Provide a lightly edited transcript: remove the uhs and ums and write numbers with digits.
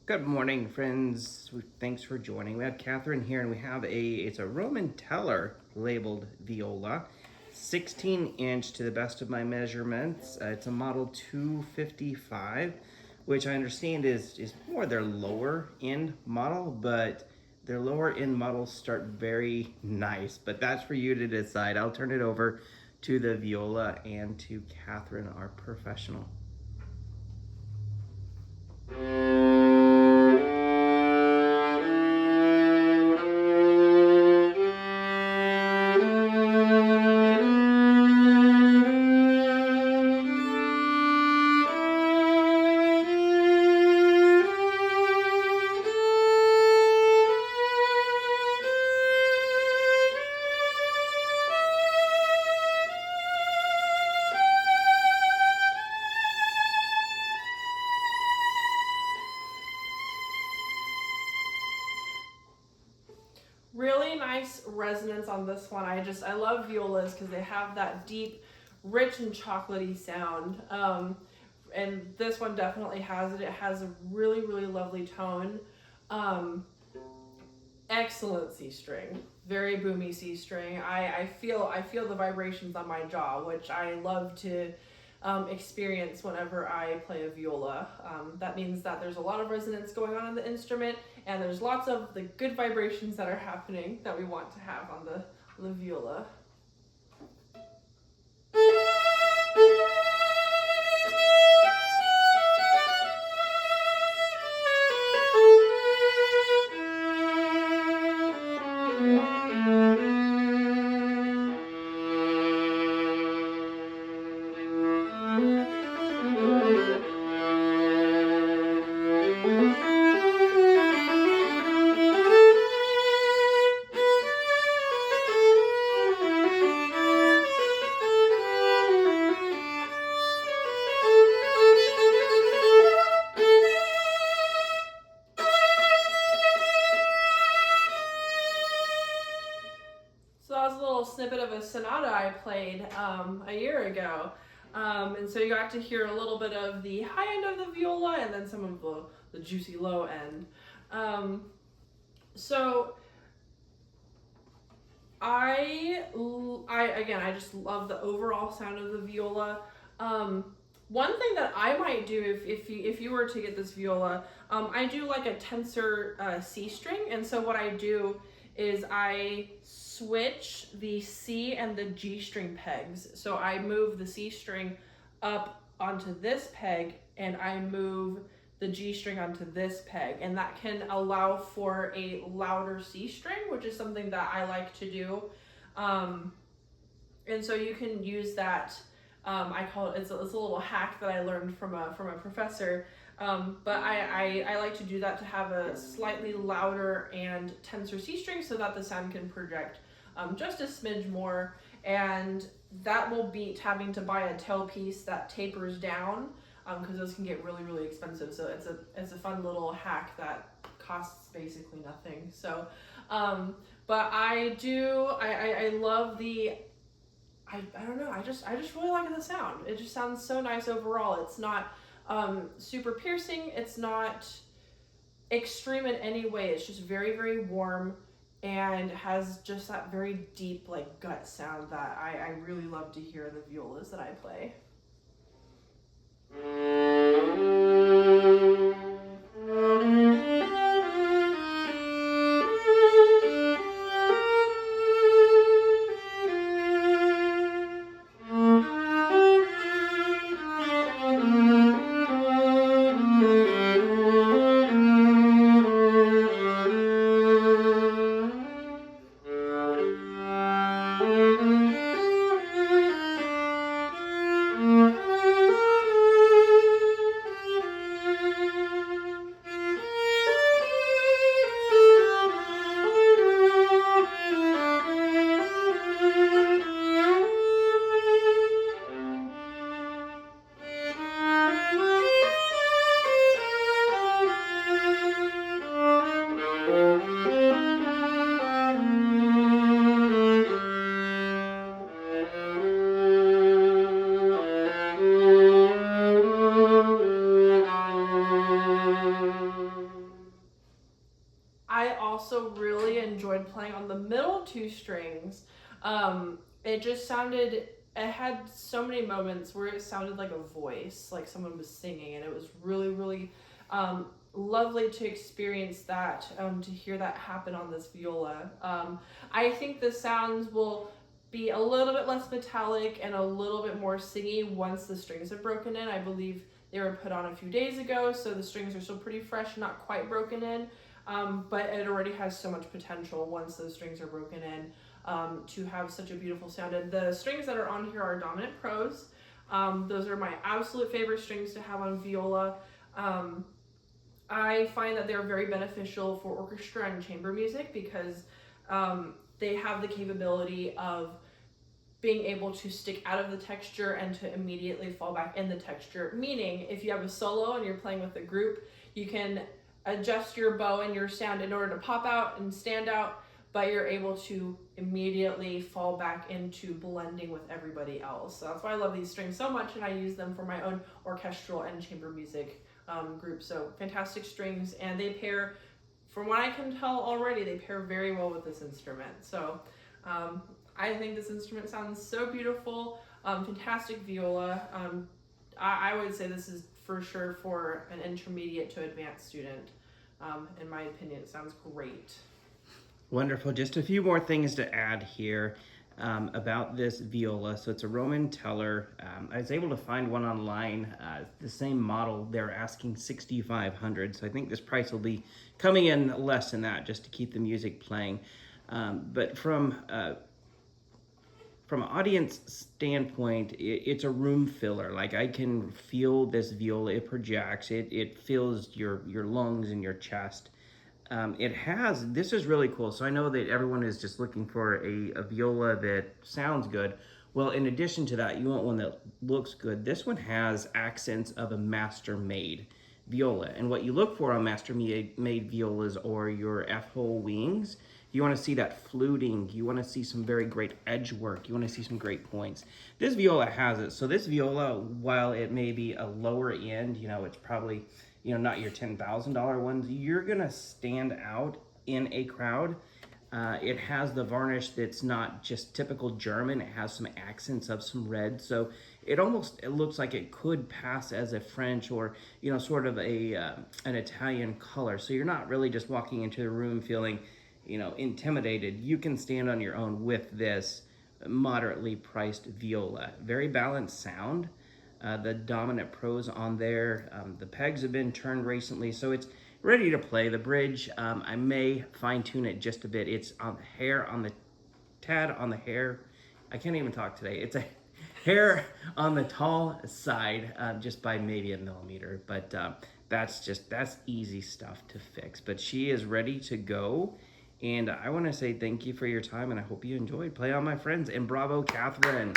Good morning, friends. Thanks for joining. We have Catherine here, and we have it's a Roman Teller labeled viola, 16-inch to the best of my measurements. It's a model 255, which I understand is more their lower end model, but their lower end models start very nice. But that's for you to decide. I'll turn it over to the viola and to Catherine, our professional. Really nice resonance on this one. I love violas because they have that deep, rich and chocolatey sound. And this one definitely has it. It has a really lovely tone. Um, Excellent C string, very boomy C string. I feel the vibrations on my jaw, which I love to experience whenever I play a viola. That means that there's a lot of resonance going on in the instrument, and there's lots of the good vibrations that are happening that we want to have on the viola. So that was a little snippet of a sonata I played a year ago. And so you got to hear a little bit of the high end of the viola and then some of the juicy low end. So I just love the overall sound of the viola. One thing that I might do if you were to get this viola, I do like a tensor C string, and so what I do is I switch the C and the G string pegs. So I move the C string up onto this peg, and I move the G string onto this peg, and that can allow for a louder C string, which is something that I like to do. And so you can use that. I call it, it's a little hack that I learned from a professor. But I like to do that to have a slightly louder and tenser C string so that the sound can project just a smidge more. And that will beat having to buy a tailpiece that tapers down, because those can get really expensive. So it's a fun little hack that costs basically nothing. So, but I love the, I don't know, I just really like the sound. It just sounds so nice overall. It's not super piercing. It's not extreme in any way. It's just very warm and has just that very deep, like, gut sound that I really love to hear in the violas that I play. I also really enjoyed playing on the middle two strings. It just sounded, it had so many moments where it sounded like a voice, like someone was singing, and it was really, really lovely to experience that, to hear that happen on this viola. I think the sounds will be a little bit less metallic and a little bit more singy once the strings have broken in. I believe they were put on a few days ago, so the strings are still pretty fresh, not quite broken in, but it already has so much potential once those strings are broken in, to have such a beautiful sound. And the strings that are on here are dominant pros. Those are my absolute favorite strings to have on viola. I find that they're very beneficial for orchestra and chamber music because they have the capability of being able to stick out of the texture and to immediately fall back in the texture. Meaning, if you have a solo and you're playing with a group, you can adjust your bow and your sound in order to pop out and stand out, but you're able to immediately fall back into blending with everybody else. So that's why I love these strings so much, and I use them for my own orchestral and chamber music group. So fantastic strings, and they pair, from what I can tell already, they pair very well with this instrument. So I think this instrument sounds so beautiful. Fantastic viola. I would say this is for sure for an intermediate to advanced student. In my opinion, it sounds great. Wonderful. Just a few more things to add here about this viola. So it's a Roman teller. I was able to find one online, the same model. They're asking $6,500. So I think this price will be coming in less than that just to keep the music playing. But from an audience standpoint, it's a room filler. Like, I can feel this viola. It projects. It fills your lungs and your chest. This is really cool. So I know that everyone is just looking for a viola that sounds good. Well, in addition to that, you want one that looks good. This one has accents of a master-made viola. And what you look for on master-made violas or your F-hole wings, you want to see that fluting. You want to see some very great edge work. You want to see some great points. This viola has it. So this viola, while it may be a lower end, it's probably, not your $10,000 ones, you're going to stand out in a crowd. It has the varnish that's not just typical German. It has some accents of some red. So it looks like it could pass as a French or, sort of an Italian color. So you're not really just walking into the room feeling, intimidated. You can stand on your own with this moderately priced viola. Very balanced sound. The dominant pros on there. The pegs have been turned recently, so it's ready to play. The bridge, I may fine tune it just a bit. It's on the hair, tad on the hair. I can't even talk today. It's a hair on the tall side, just by maybe a millimeter, but that's easy stuff to fix. But she is ready to go. And I want to say thank you for your time, and I hope you enjoyed. Play on, my friends, and bravo, Catherine.